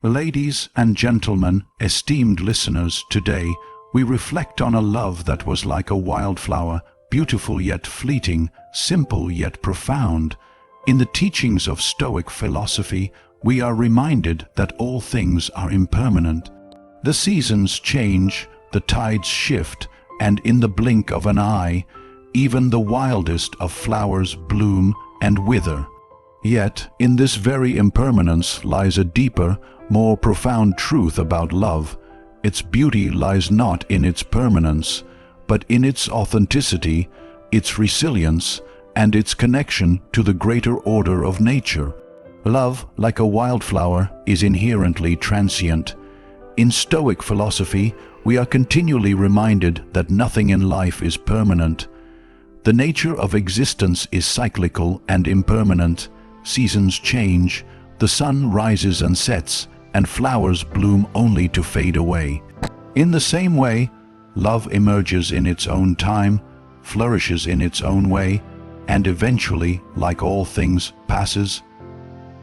Ladies and gentlemen, esteemed listeners, today we reflect on a love that was like a wildflower, beautiful yet fleeting, simple yet profound. In the teachings of Stoic philosophy, we are reminded that all things are impermanent. The seasons change, the tides shift, and in the blink of an eye, even the wildest of flowers bloom and wither. Yet, in this very impermanence lies a deeper, more profound truth about love. Its beauty lies not in its permanence, but in its authenticity, its resilience, and its connection to the greater order of nature. Love, like a wildflower, is inherently transient. In Stoic philosophy, we are continually reminded that nothing in life is permanent. The nature of existence is cyclical and impermanent. Seasons change, the sun rises and sets, and flowers bloom only to fade away. In the same way, love emerges in its own time, flourishes in its own way, and eventually, like all things, passes.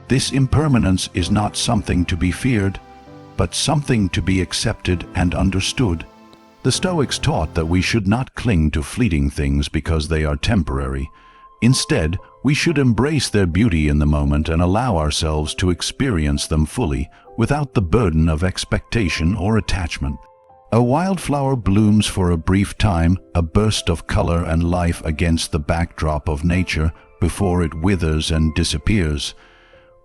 This impermanence is not something to be feared, but something to be accepted and understood. The Stoics taught that we should not cling to fleeting things because they are temporary. Instead, we should embrace their beauty in the moment and allow ourselves to experience them fully, without the burden of expectation or attachment. A wildflower blooms for a brief time, a burst of color and life against the backdrop of nature, before it withers and disappears.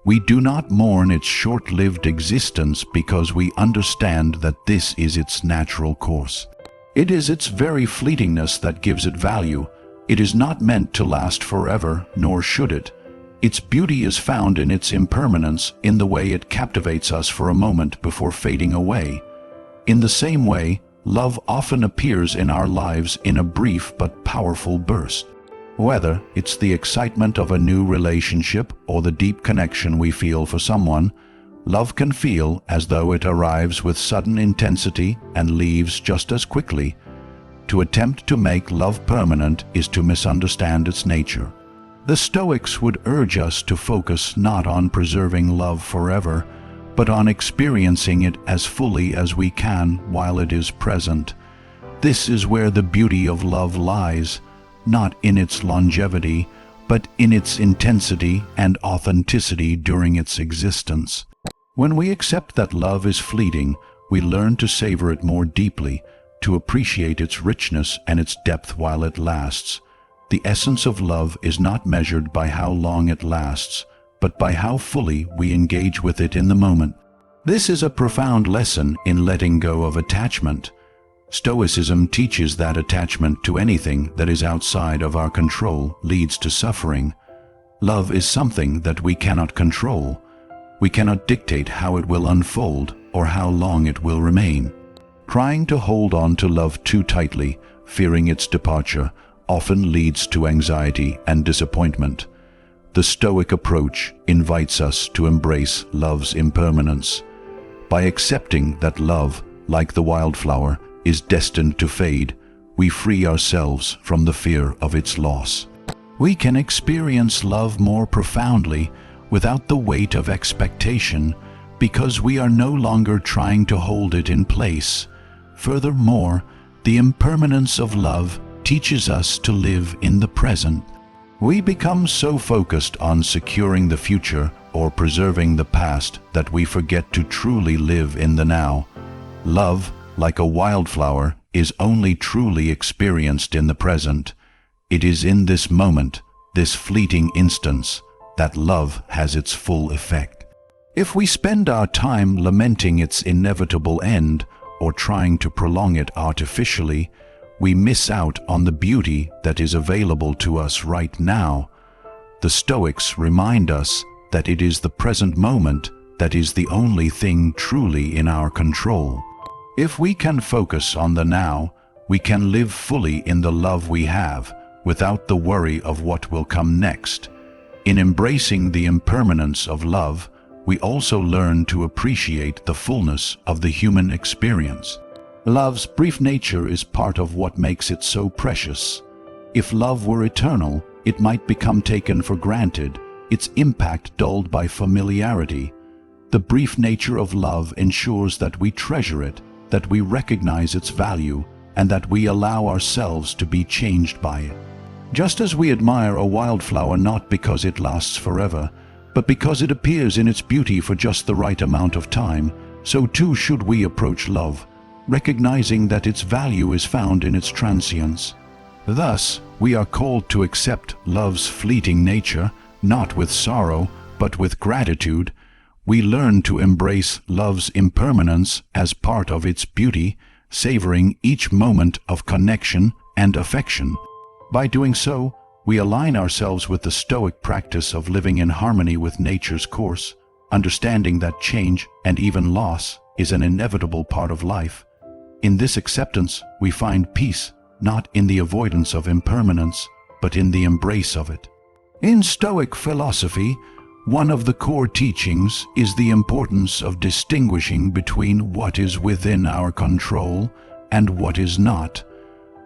We do not mourn its short-lived existence because we understand that this is its natural course. It is its very fleetingness that gives it value. It is not meant to last forever, nor should it. Its beauty is found in its impermanence, in the way it captivates us for a moment before fading away. In the same way, love often appears in our lives in a brief but powerful burst. Whether it's the excitement of a new relationship or the deep connection we feel for someone, love can feel as though it arrives with sudden intensity and leaves just as quickly. To attempt to make love permanent is to misunderstand its nature. The Stoics would urge us to focus not on preserving love forever, but on experiencing it as fully as we can while it is present. This is where the beauty of love lies, not in its longevity, but in its intensity and authenticity during its existence. When we accept that love is fleeting, we learn to savor it more deeply, to appreciate its richness and its depth while it lasts. The essence of love is not measured by how long it lasts, but by how fully we engage with it in the moment. This is a profound lesson in letting go of attachment. Stoicism teaches that attachment to anything that is outside of our control leads to suffering. Love is something that we cannot control. We cannot dictate how it will unfold or how long it will remain. Trying to hold on to love too tightly, fearing its departure, often leads to anxiety and disappointment. The Stoic approach invites us to embrace love's impermanence. By accepting that love, like the wildflower, is destined to fade, we free ourselves from the fear of its loss. We can experience love more profoundly without the weight of expectation, because we are no longer trying to hold it in place. Furthermore, the impermanence of love teaches us to live in the present. We become so focused on securing the future or preserving the past that we forget to truly live in the now. Love, like a wildflower, is only truly experienced in the present. It is in this moment, this fleeting instance, that love has its full effect. If we spend our time lamenting its inevitable end or trying to prolong it artificially, we miss out on the beauty that is available to us right now. The Stoics remind us that it is the present moment that is the only thing truly in our control. If we can focus on the now, we can live fully in the love we have, without the worry of what will come next. In embracing the impermanence of love, we also learn to appreciate the fullness of the human experience. Love's brief nature is part of what makes it so precious. If love were eternal, it might become taken for granted, its impact dulled by familiarity. The brief nature of love ensures that we treasure it, that we recognize its value, and that we allow ourselves to be changed by it. Just as we admire a wildflower not because it lasts forever, but because it appears in its beauty for just the right amount of time, so too should we approach love, recognizing that its value is found in its transience. Thus, we are called to accept love's fleeting nature, not with sorrow, but with gratitude. We learn to embrace love's impermanence as part of its beauty, savoring each moment of connection and affection. By doing so, we align ourselves with the Stoic practice of living in harmony with nature's course, understanding that change and even loss is an inevitable part of life. In this acceptance, we find peace, not in the avoidance of impermanence, but in the embrace of it. In Stoic philosophy, one of the core teachings is the importance of distinguishing between what is within our control and what is not.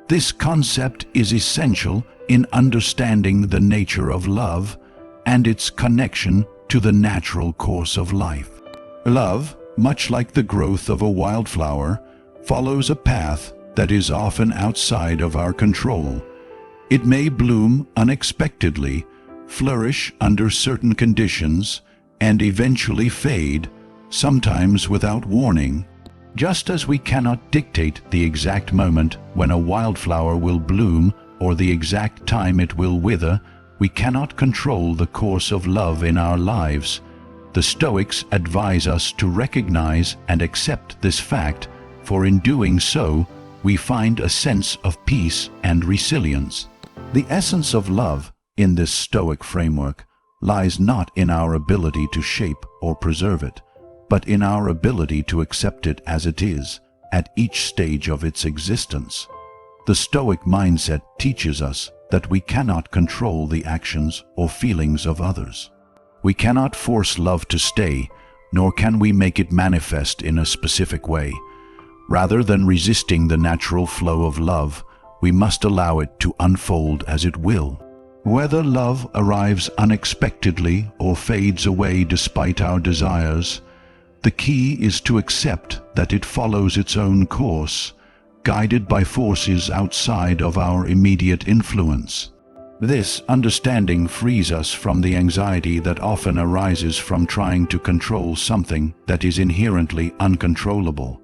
This concept is essential in understanding the nature of love and its connection to the natural course of life. Love, much like the growth of a wildflower, follows a path that is often outside of our control. It may bloom unexpectedly, flourish under certain conditions, and eventually fade, sometimes without warning. Just as we cannot dictate the exact moment when a wildflower will bloom or the exact time it will wither, we cannot control the course of love in our lives. The Stoics advise us to recognize and accept this fact, for in doing so, we find a sense of peace and resilience. The essence of love, in this Stoic framework, lies not in our ability to shape or preserve it, but in our ability to accept it as it is, at each stage of its existence. The Stoic mindset teaches us that we cannot control the actions or feelings of others. We cannot force love to stay, nor can we make it manifest in a specific way. Rather than resisting the natural flow of love, we must allow it to unfold as it will. Whether love arrives unexpectedly or fades away despite our desires, the key is to accept that it follows its own course, guided by forces outside of our immediate influence. This understanding frees us from the anxiety that often arises from trying to control something that is inherently uncontrollable.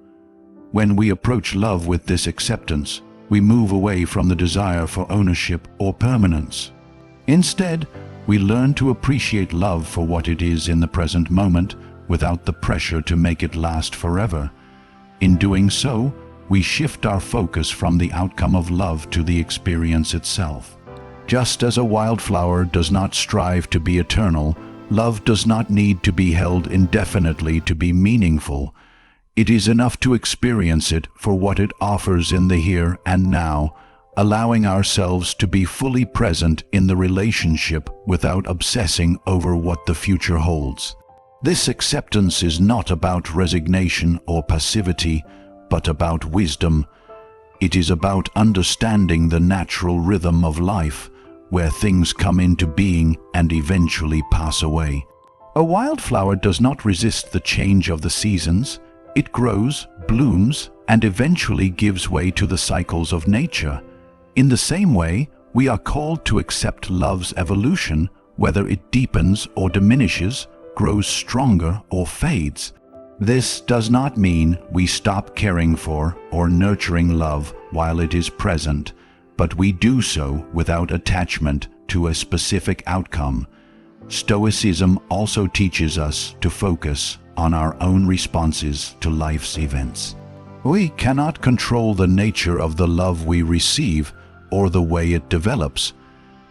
When we approach love with this acceptance, we move away from the desire for ownership or permanence. Instead, we learn to appreciate love for what it is in the present moment, without the pressure to make it last forever. In doing so, we shift our focus from the outcome of love to the experience itself. Just as a wildflower does not strive to be eternal, love does not need to be held indefinitely to be meaningful. It is enough to experience it for what it offers in the here and now, allowing ourselves to be fully present in the relationship without obsessing over what the future holds. This acceptance is not about resignation or passivity, but about wisdom. It is about understanding the natural rhythm of life, where things come into being and eventually pass away. A wildflower does not resist the change of the seasons. It grows, blooms, and eventually gives way to the cycles of nature. In the same way, we are called to accept love's evolution, whether it deepens or diminishes, grows stronger or fades. This does not mean we stop caring for or nurturing love while it is present, but we do so without attachment to a specific outcome. Stoicism also teaches us to focus on our own responses to life's events. We cannot control the nature of the love we receive or the way it develops,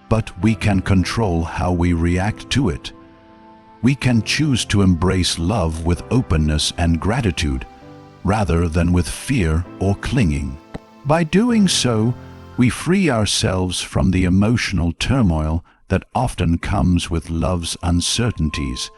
but we can control how we react to it. We can choose to embrace love with openness and gratitude, rather than with fear or clinging. By doing so, we free ourselves from the emotional turmoil that often comes with love's uncertainties.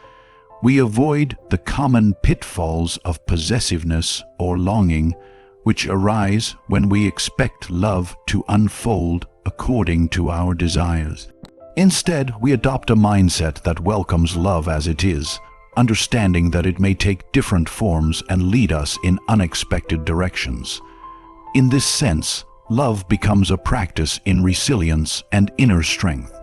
We avoid the common pitfalls of possessiveness or longing, which arise when we expect love to unfold according to our desires. Instead, we adopt a mindset that welcomes love as it is, understanding that it may take different forms and lead us in unexpected directions. In this sense, love becomes a practice in resilience and inner strength.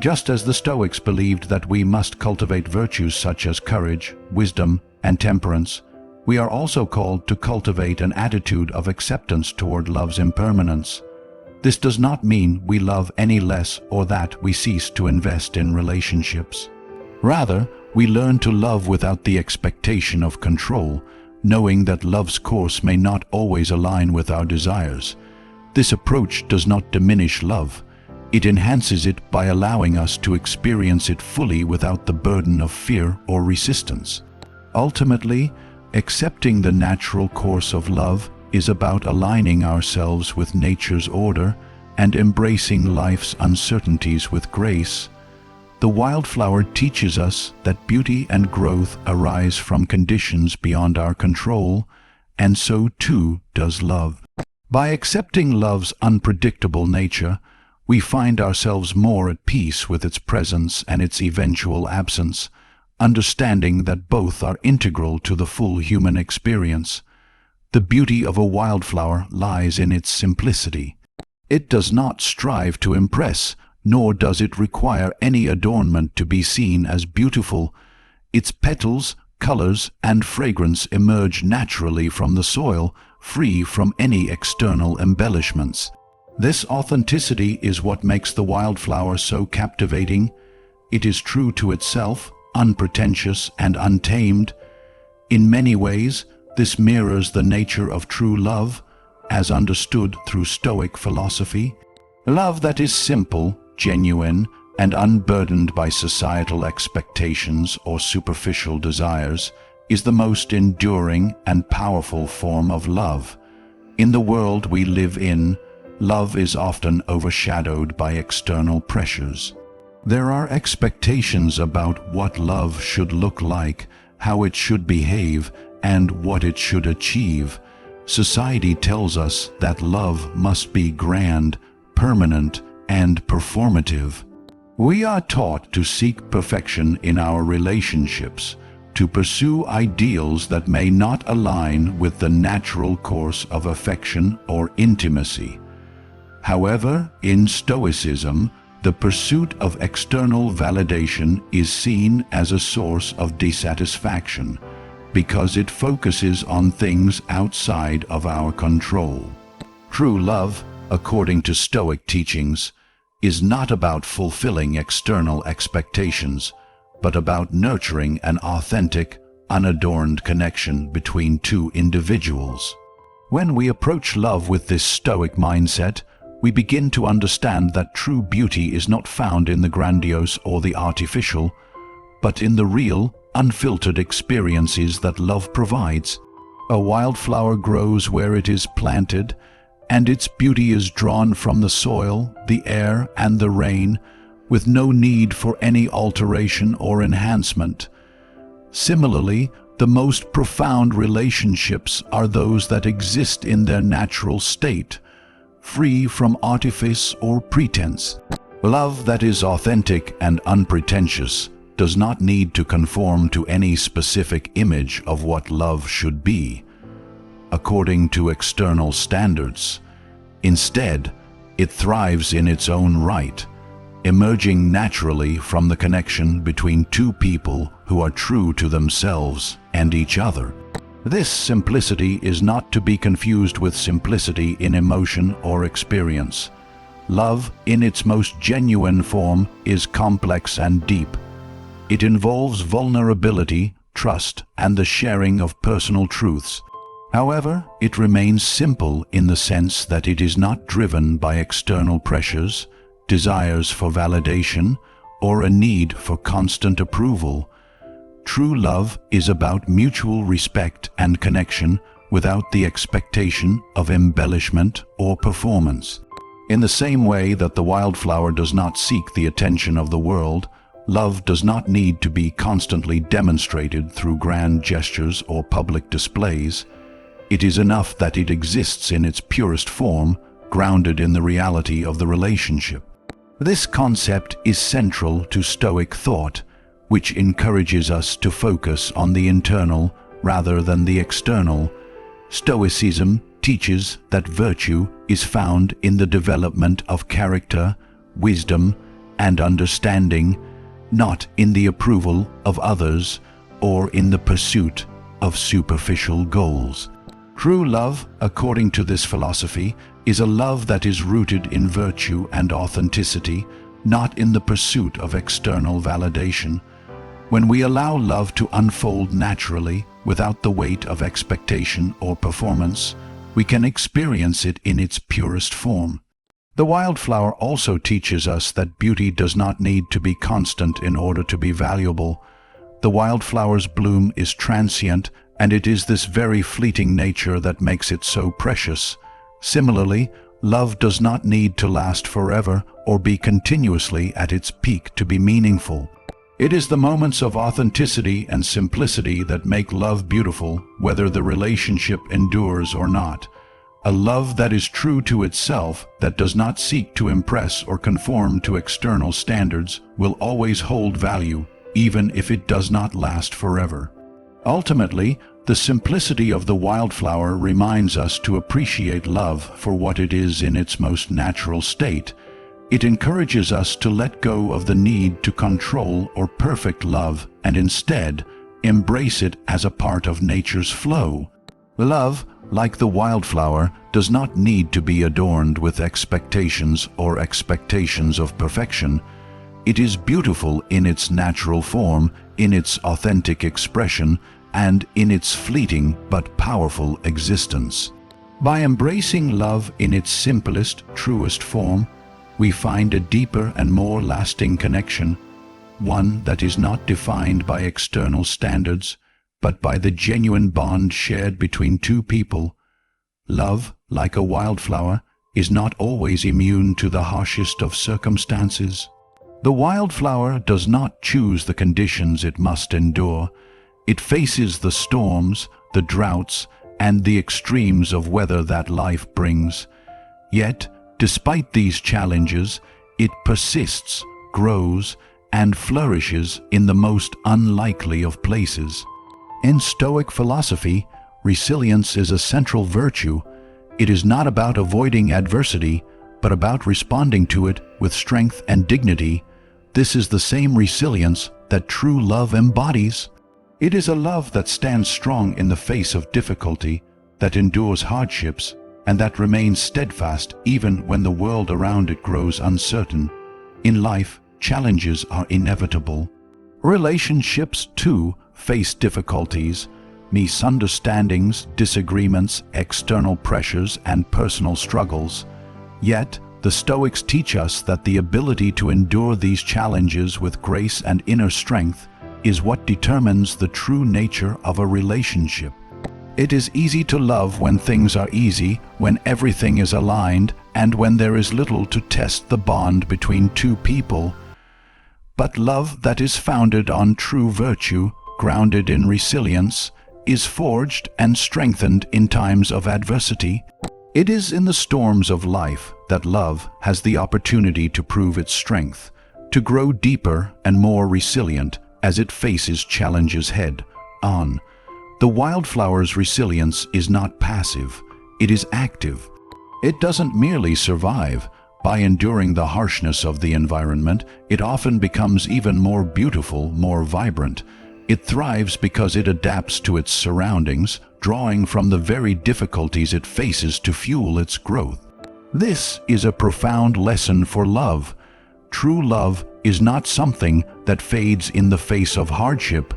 Just as the Stoics believed that we must cultivate virtues such as courage, wisdom, and temperance, we are also called to cultivate an attitude of acceptance toward love's impermanence. This does not mean we love any less or that we cease to invest in relationships. Rather, we learn to love without the expectation of control, knowing that love's course may not always align with our desires. This approach does not diminish love. It enhances it by allowing us to experience it fully without the burden of fear or resistance. Ultimately, accepting the natural course of love is about aligning ourselves with nature's order and embracing life's uncertainties with grace. The wildflower teaches us that beauty and growth arise from conditions beyond our control, and so too does love. By accepting love's unpredictable nature, we find ourselves more at peace with its presence and its eventual absence, understanding that both are integral to the full human experience. The beauty of a wildflower lies in its simplicity. It does not strive to impress, nor does it require any adornment to be seen as beautiful. Its petals, colors, and fragrance emerge naturally from the soil, free from any external embellishments. This authenticity is what makes the wildflower so captivating. It is true to itself, unpretentious and untamed. In many ways, this mirrors the nature of true love, as understood through Stoic philosophy. Love that is simple, genuine, and unburdened by societal expectations or superficial desires is the most enduring and powerful form of love. In the world we live in, love is often overshadowed by external pressures. There are expectations about what love should look like, how it should behave, and what it should achieve. Society tells us that love must be grand, permanent, and performative. We are taught to seek perfection in our relationships, to pursue ideals that may not align with the natural course of affection or intimacy. However, in Stoicism, the pursuit of external validation is seen as a source of dissatisfaction because it focuses on things outside of our control. True love, according to Stoic teachings, is not about fulfilling external expectations, but about nurturing an authentic, unadorned connection between two individuals. When we approach love with this Stoic mindset, we begin to understand that true beauty is not found in the grandiose or the artificial, but in the real, unfiltered experiences that love provides. A wildflower grows where it is planted, and its beauty is drawn from the soil, the air, and the rain, with no need for any alteration or enhancement. Similarly, the most profound relationships are those that exist in their natural state, free from artifice or pretense. Love that is authentic and unpretentious does not need to conform to any specific image of what love should be, according to external standards. Instead, it thrives in its own right, emerging naturally from the connection between two people who are true to themselves and each other. This simplicity is not to be confused with simplicity in emotion or experience. Love, in its most genuine form, is complex and deep. It involves vulnerability, trust, and the sharing of personal truths. However, it remains simple in the sense that it is not driven by external pressures, desires for validation, or a need for constant approval. True love is about mutual respect and connection without the expectation of embellishment or performance. In the same way that the wildflower does not seek the attention of the world, love does not need to be constantly demonstrated through grand gestures or public displays. It is enough that it exists in its purest form, grounded in the reality of the relationship. This concept is central to Stoic thought, which encourages us to focus on the internal rather than the external. Stoicism teaches that virtue is found in the development of character, wisdom, and understanding, not in the approval of others or in the pursuit of superficial goals. True love, according to this philosophy, is a love that is rooted in virtue and authenticity, not in the pursuit of external validation. When we allow love to unfold naturally, without the weight of expectation or performance, we can experience it in its purest form. The wildflower also teaches us that beauty does not need to be constant in order to be valuable. The wildflower's bloom is transient, and it is this very fleeting nature that makes it so precious. Similarly, love does not need to last forever or be continuously at its peak to be meaningful. It is the moments of authenticity and simplicity that make love beautiful, whether the relationship endures or not. A love that is true to itself, that does not seek to impress or conform to external standards, will always hold value, even if it does not last forever. Ultimately, the simplicity of the wildflower reminds us to appreciate love for what it is in its most natural state. It encourages us to let go of the need to control or perfect love and instead embrace it as a part of nature's flow. Love, like the wildflower, does not need to be adorned with expectations or expectations of perfection. It is beautiful in its natural form, in its authentic expression, and in its fleeting but powerful existence. By embracing love in its simplest, truest form, we find a deeper and more lasting connection, one that is not defined by external standards, but by the genuine bond shared between two people. Love, like a wildflower, is not always immune to the harshest of circumstances. The wildflower does not choose the conditions it must endure. It faces the storms, the droughts, and the extremes of weather that life brings. Yet, despite these challenges, it persists, grows, and flourishes in the most unlikely of places. In Stoic philosophy, resilience is a central virtue. It is not about avoiding adversity, but about responding to it with strength and dignity. This is the same resilience that true love embodies. It is a love that stands strong in the face of difficulty, that endures hardships, and that remains steadfast even when the world around it grows uncertain. In life, challenges are inevitable. Relationships, too, face difficulties, misunderstandings, disagreements, external pressures, and personal struggles. Yet, the Stoics teach us that the ability to endure these challenges with grace and inner strength is what determines the true nature of a relationship. It is easy to love when things are easy, when everything is aligned, and when there is little to test the bond between two people. But love that is founded on true virtue, grounded in resilience, is forged and strengthened in times of adversity. It is in the storms of life that love has the opportunity to prove its strength, to grow deeper and more resilient as it faces challenges head-on. The wildflower's resilience is not passive, it is active. It doesn't merely survive. By enduring the harshness of the environment, it often becomes even more beautiful, more vibrant. It thrives because it adapts to its surroundings, drawing from the very difficulties it faces to fuel its growth. This is a profound lesson for love. True love is not something that fades in the face of hardship,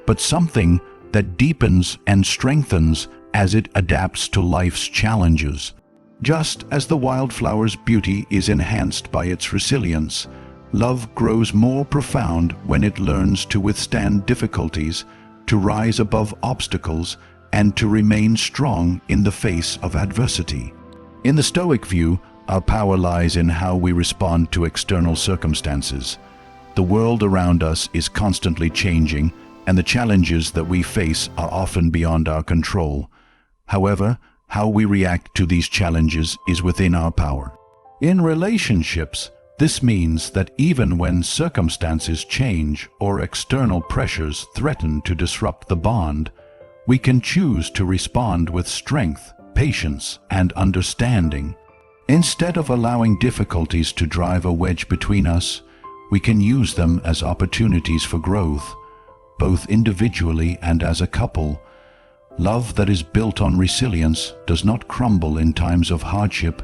but something that deepens and strengthens as it adapts to life's challenges. Just as the wildflower's beauty is enhanced by its resilience, love grows more profound when it learns to withstand difficulties, to rise above obstacles, and to remain strong in the face of adversity. In the Stoic view, our power lies in how we respond to external circumstances. The world around us is constantly changing, and the challenges that we face are often beyond our control. However, how we react to these challenges is within our power. In relationships, This means that even when circumstances change or external pressures threaten to disrupt the bond, we can choose to respond with strength, patience, and understanding. Instead of allowing difficulties to drive a wedge between us, we can use them as opportunities for growth, both individually and as a couple. Love that is built on resilience does not crumble in times of hardship.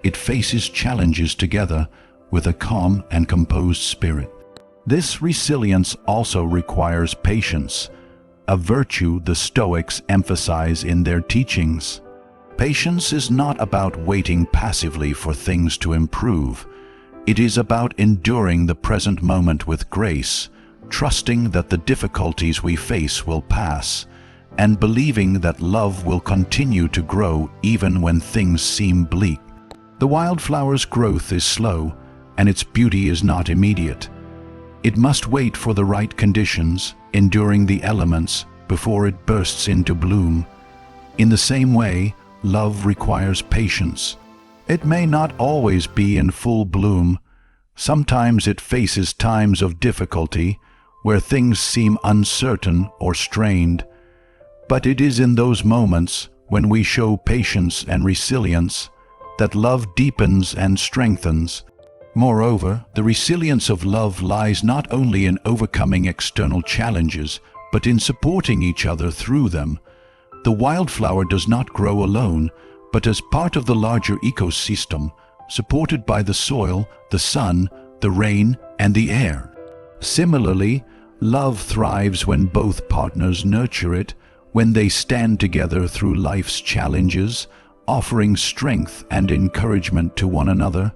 It faces challenges together with a calm and composed spirit. This resilience also requires patience, a virtue the Stoics emphasize in their teachings. Patience is not about waiting passively for things to improve. It is about enduring the present moment with grace, trusting that the difficulties we face will pass, and believing that love will continue to grow even when things seem bleak. The wildflower's growth is slow, and its beauty is not immediate. It must wait for the right conditions, enduring the elements, before it bursts into bloom. In the same way, love requires patience. It may not always be in full bloom. Sometimes it faces times of difficulty, where things seem uncertain or strained. But it is in those moments, when we show patience and resilience, that love deepens and strengthens. Moreover, the resilience of love lies not only in overcoming external challenges, but in supporting each other through them. The wildflower does not grow alone, but as part of the larger ecosystem, supported by the soil, the sun, the rain, and the air. Similarly, love thrives when both partners nurture it, when they stand together through life's challenges, offering strength and encouragement to one another.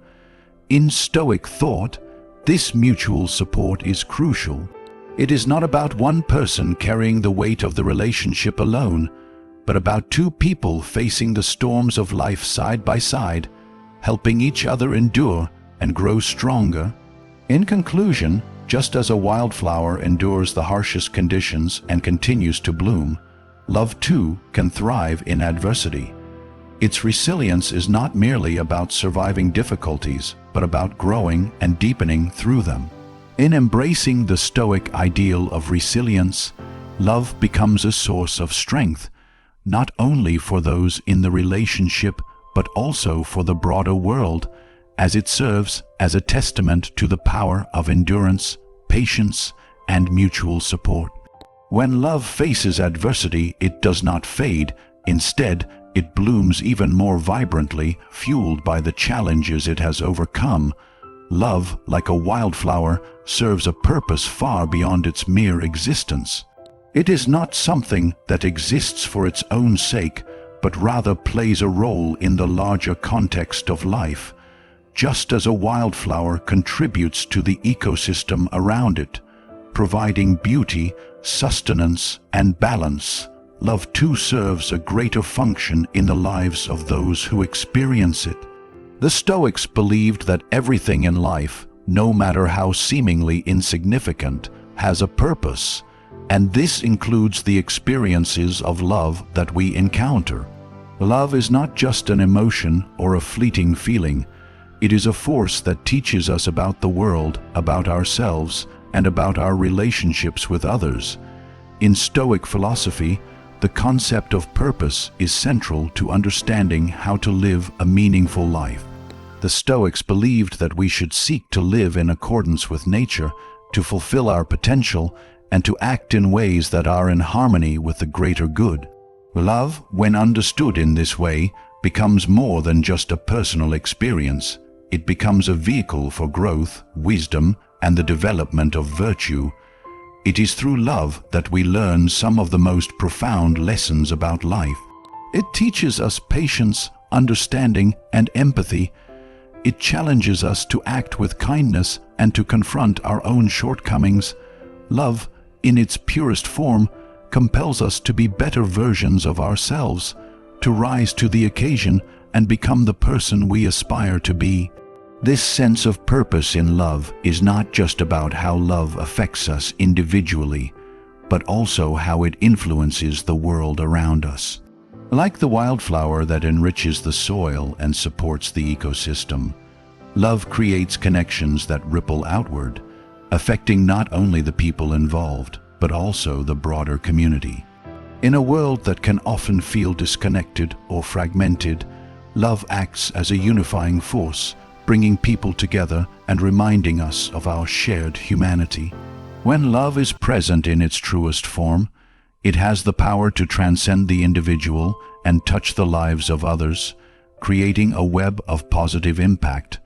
In Stoic thought, this mutual support is crucial. It is not about one person carrying the weight of the relationship alone, but about two people facing the storms of life side by side, helping each other endure and grow stronger. In conclusion, just as a wildflower endures the harshest conditions and continues to bloom, love too can thrive in adversity. Its resilience is not merely about surviving difficulties, but about growing and deepening through them. In embracing the Stoic ideal of resilience, love becomes a source of strength, not only for those in the relationship, but also for the broader world, as it serves as a testament to the power of endurance, patience, and mutual support. When love faces adversity, it does not fade. Instead, it blooms even more vibrantly, fueled by the challenges it has overcome. Love, like a wildflower, serves a purpose far beyond its mere existence. It is not something that exists for its own sake, but rather plays a role in the larger context of life. Just as a wildflower contributes to the ecosystem around it, providing beauty, sustenance, and balance, love too serves a greater function in the lives of those who experience it. The Stoics believed that everything in life, no matter how seemingly insignificant, has a purpose, and this includes the experiences of love that we encounter. Love is not just an emotion or a fleeting feeling. It is a force that teaches us about the world, about ourselves, and about our relationships with others. In Stoic philosophy, the concept of purpose is central to understanding how to live a meaningful life. The Stoics believed that we should seek to live in accordance with nature, to fulfill our potential, and to act in ways that are in harmony with the greater good. Love, when understood in this way, becomes more than just a personal experience. It becomes a vehicle for growth, wisdom, and the development of virtue. It is through love that we learn some of the most profound lessons about life. It teaches us patience, understanding, and empathy. It challenges us to act with kindness and to confront our own shortcomings. Love, in its purest form, compels us to be better versions of ourselves, to rise to the occasion and become the person we aspire to be. This sense of purpose in love is not just about how love affects us individually, but also how it influences the world around us. Like the wildflower that enriches the soil and supports the ecosystem, Love creates connections that ripple outward, affecting not only the people involved, but also the broader community. In a world that can often feel disconnected or fragmented, love acts as a unifying force, bringing people together and reminding us of our shared humanity. When love is present in its truest form, it has the power to transcend the individual and touch the lives of others, creating a web of positive impact.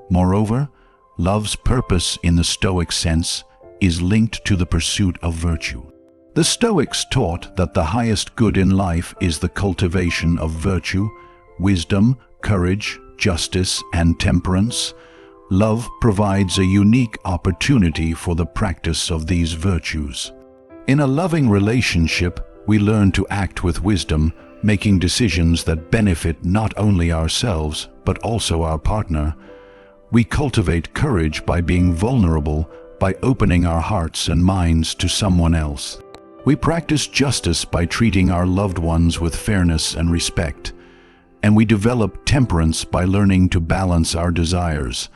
Moreover, love's purpose in the Stoic sense is linked to the pursuit of virtue. The Stoics taught that the highest good in life is the cultivation of virtue, wisdom, courage, justice, and temperance. Love provides a unique opportunity for the practice of these virtues. In a loving relationship, we learn to act with wisdom, making decisions that benefit not only ourselves, but also our partner. We cultivate courage by being vulnerable, by opening our hearts and minds to someone else. We practice justice by treating our loved ones with fairness and respect. And we develop temperance by learning to balance our desires,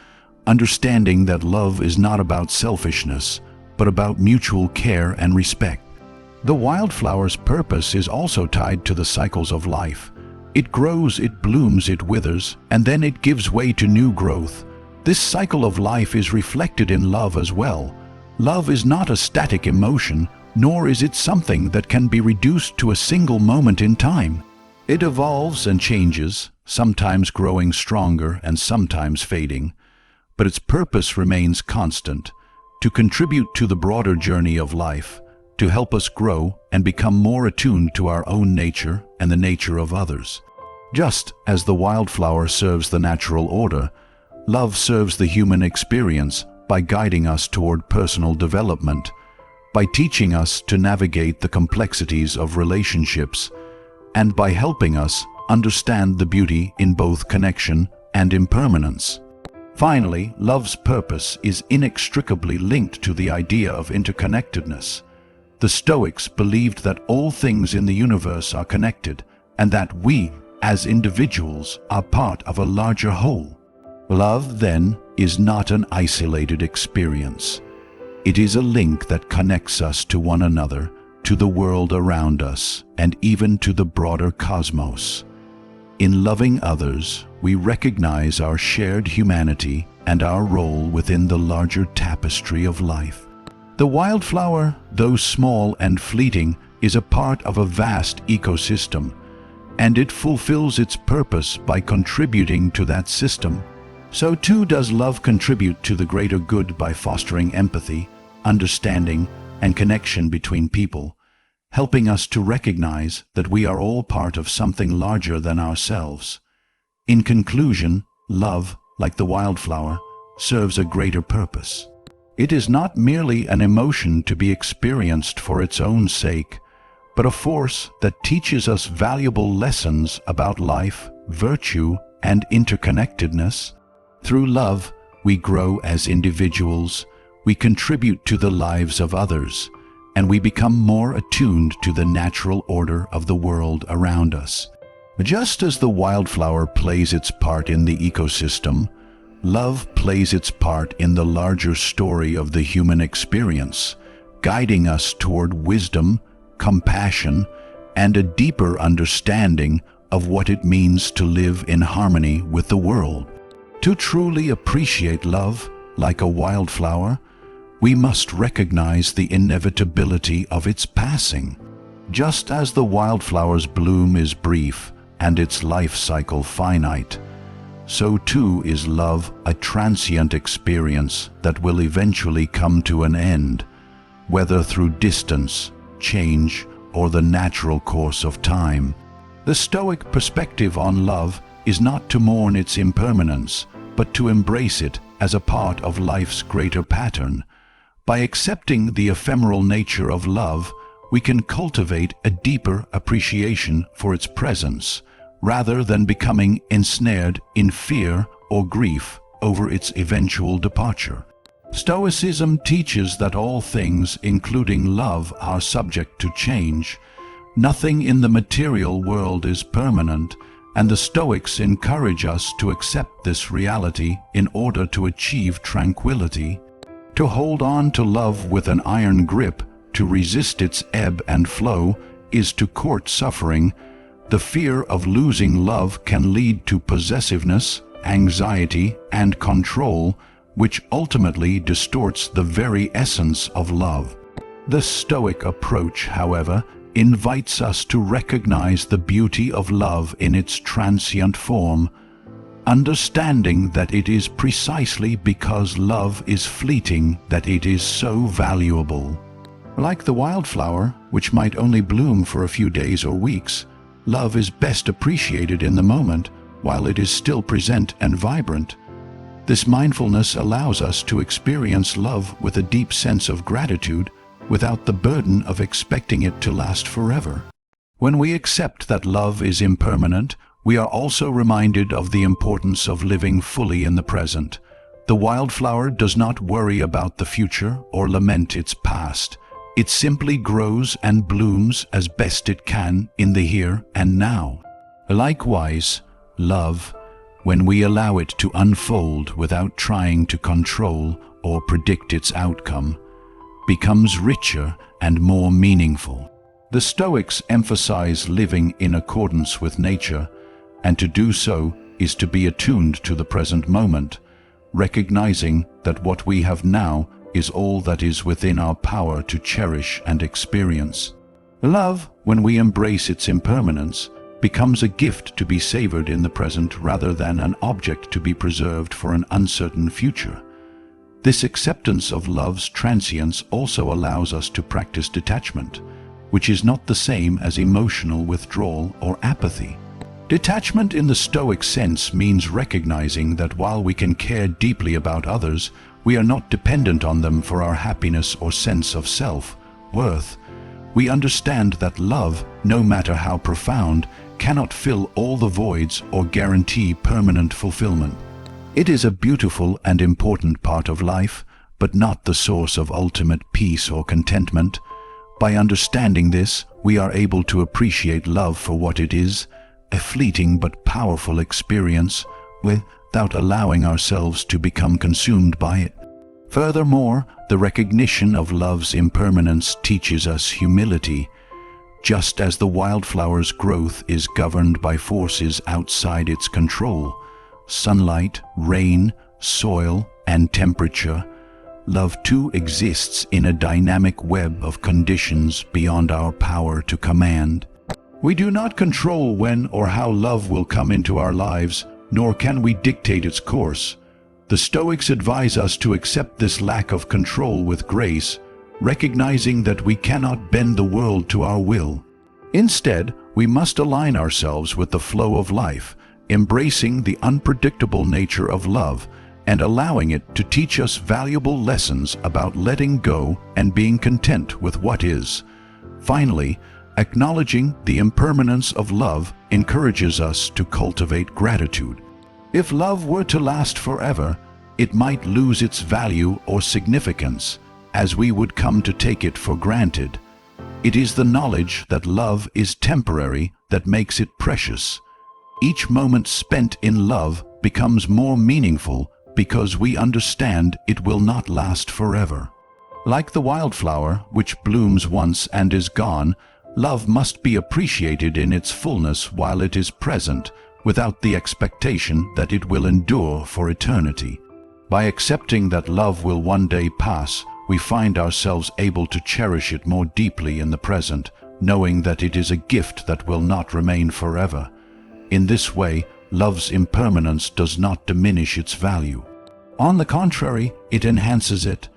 understanding that love is not about selfishness, but about mutual care and respect. The wildflower's purpose is also tied to the cycles of life. It grows, it blooms, it withers, and then it gives way to new growth. This cycle of life is reflected in love as well. Love is not a static emotion, nor is it something that can be reduced to a single moment in time. It evolves and changes, sometimes growing stronger and sometimes fading, but its purpose remains constant, to contribute to the broader journey of life, to help us grow and become more attuned to our own nature and the nature of others. Just as the wildflower serves the natural order, love serves the human experience by guiding us toward personal development, by teaching us to navigate the complexities of relationships, and by helping us understand the beauty in both connection and impermanence. Finally, love's purpose is inextricably linked to the idea of interconnectedness. The Stoics believed that all things in the universe are connected, and that we, as individuals, are part of a larger whole. Love, then, is not an isolated experience. It is a link that connects us to one another, to the world around us, and even to the broader cosmos. In loving others, we recognize our shared humanity and our role within the larger tapestry of life. The wildflower, though small and fleeting, is a part of a vast ecosystem, and it fulfills its purpose by contributing to that system. So too does love contribute to the greater good by fostering empathy, understanding, and connection between people, helping us to recognize that we are all part of something larger than ourselves. In conclusion, love, like the wildflower, serves a greater purpose. It is not merely an emotion to be experienced for its own sake, but a force that teaches us valuable lessons about life, virtue, and interconnectedness. Through love, we grow as individuals, we contribute to the lives of others, and we become more attuned to the natural order of the world around us. Just as the wildflower plays its part in the ecosystem, love plays its part in the larger story of the human experience, guiding us toward wisdom, compassion, and a deeper understanding of what it means to live in harmony with the world. To truly appreciate love, like a wildflower, we must recognize the inevitability of its passing. Just as the wildflower's bloom is brief and its life cycle finite, so too is love a transient experience that will eventually come to an end, whether through distance, change, or the natural course of time. The Stoic perspective on love is not to mourn its impermanence, but to embrace it as a part of life's greater pattern. By accepting the ephemeral nature of love, we can cultivate a deeper appreciation for its presence, rather than becoming ensnared in fear or grief over its eventual departure. Stoicism teaches that all things, including love, are subject to change. Nothing in the material world is permanent, and the Stoics encourage us to accept this reality in order to achieve tranquility. To hold on to love with an iron grip, to resist its ebb and flow, is to court suffering. The fear of losing love can lead to possessiveness, anxiety, and control, which ultimately distorts the very essence of love. The Stoic approach, however, invites us to recognize the beauty of love in its transient form, understanding that it is precisely because love is fleeting that it is so valuable. Like the wildflower, which might only bloom for a few days or weeks, love is best appreciated in the moment while it is still present and vibrant. This mindfulness allows us to experience love with a deep sense of gratitude without the burden of expecting it to last forever. When we accept that love is impermanent, we are also reminded of the importance of living fully in the present. The wildflower does not worry about the future or lament its past. It simply grows and blooms as best it can in the here and now. Likewise, love, when we allow it to unfold without trying to control or predict its outcome, becomes richer and more meaningful. The Stoics emphasize living in accordance with nature, and to do so is to be attuned to the present moment, recognizing that what we have now is all that is within our power to cherish and experience. Love, when we embrace its impermanence, becomes a gift to be savored in the present rather than an object to be preserved for an uncertain future. This acceptance of love's transience also allows us to practice detachment, which is not the same as emotional withdrawal or apathy. Detachment in the Stoic sense means recognizing that while we can care deeply about others, we are not dependent on them for our happiness or sense of self-worth. We understand that love, no matter how profound, cannot fill all the voids or guarantee permanent fulfillment. It is a beautiful and important part of life, but not the source of ultimate peace or contentment. By understanding this, we are able to appreciate love for what it is, a fleeting but powerful experience, without allowing ourselves to become consumed by it. Furthermore, the recognition of love's impermanence teaches us humility. Just as the wildflower's growth is governed by forces outside its control, sunlight, rain, soil, and temperature, love too exists in a dynamic web of conditions beyond our power to command. We do not control when or how love will come into our lives, nor can we dictate its course. The Stoics advise us to accept this lack of control with grace, recognizing that we cannot bend the world to our will. Instead, we must align ourselves with the flow of life, embracing the unpredictable nature of love and allowing it to teach us valuable lessons about letting go and being content with what is. Finally, acknowledging the impermanence of love encourages us to cultivate gratitude. If love were to last forever, it might lose its value or significance, as we would come to take it for granted. It is the knowledge that love is temporary that makes it precious. Each moment spent in love becomes more meaningful because we understand it will not last forever. Like the wildflower, which blooms once and is gone, love must be appreciated in its fullness while it is present, without the expectation that it will endure for eternity. By accepting that love will one day pass, we find ourselves able to cherish it more deeply in the present, knowing that it is a gift that will not remain forever. In this way, love's impermanence does not diminish its value. On the contrary, it enhances it.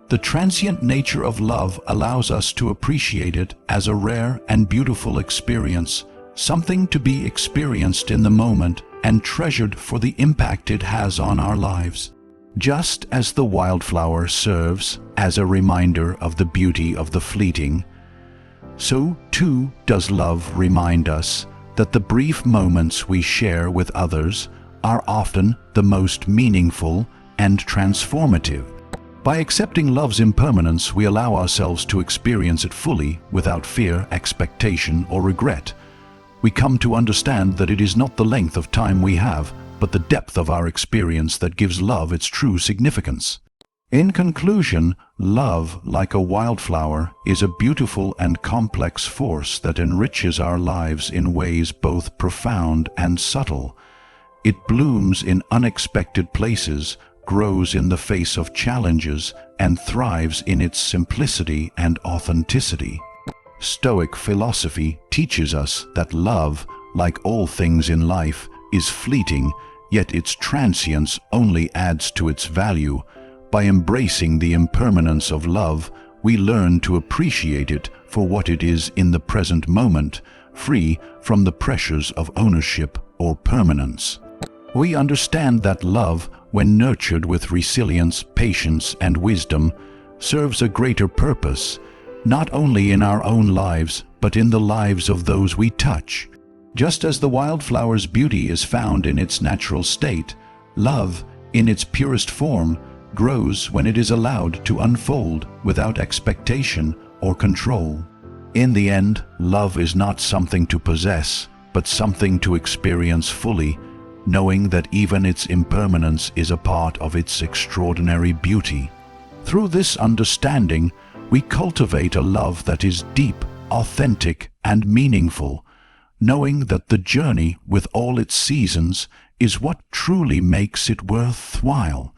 The transient nature of love allows us to appreciate it as a rare and beautiful experience, something to be experienced in the moment and treasured for the impact it has on our lives. Just as the wildflower serves as a reminder of the beauty of the fleeting, so too does love remind us that the brief moments we share with others are often the most meaningful and transformative. By accepting love's impermanence, we allow ourselves to experience it fully without fear, expectation, or regret. we come to understand that it is not the length of time we have, but the depth of our experience that gives love its true significance. In conclusion, love, like a wildflower, is a beautiful and complex force that enriches our lives in ways both profound and subtle. It blooms in unexpected places, grows in the face of challenges, and thrives in its simplicity and authenticity. Stoic philosophy teaches us that love, like all things in life, is fleeting, yet its transience only adds to its value. By embracing the impermanence of love, we learn to appreciate it for what it is in the present moment, free from the pressures of ownership or permanence. We understand that love, when nurtured with resilience, patience, and wisdom, serves a greater purpose, not only in our own lives, but in the lives of those we touch. Just as the wildflower's beauty is found in its natural state, love, in its purest form, grows when it is allowed to unfold without expectation or control. In the end, love is not something to possess, but something to experience fully, knowing that even its impermanence is a part of its extraordinary beauty. Through this understanding, we cultivate a love that is deep, authentic, and meaningful, knowing that the journey, with all its seasons, is what truly makes it worthwhile.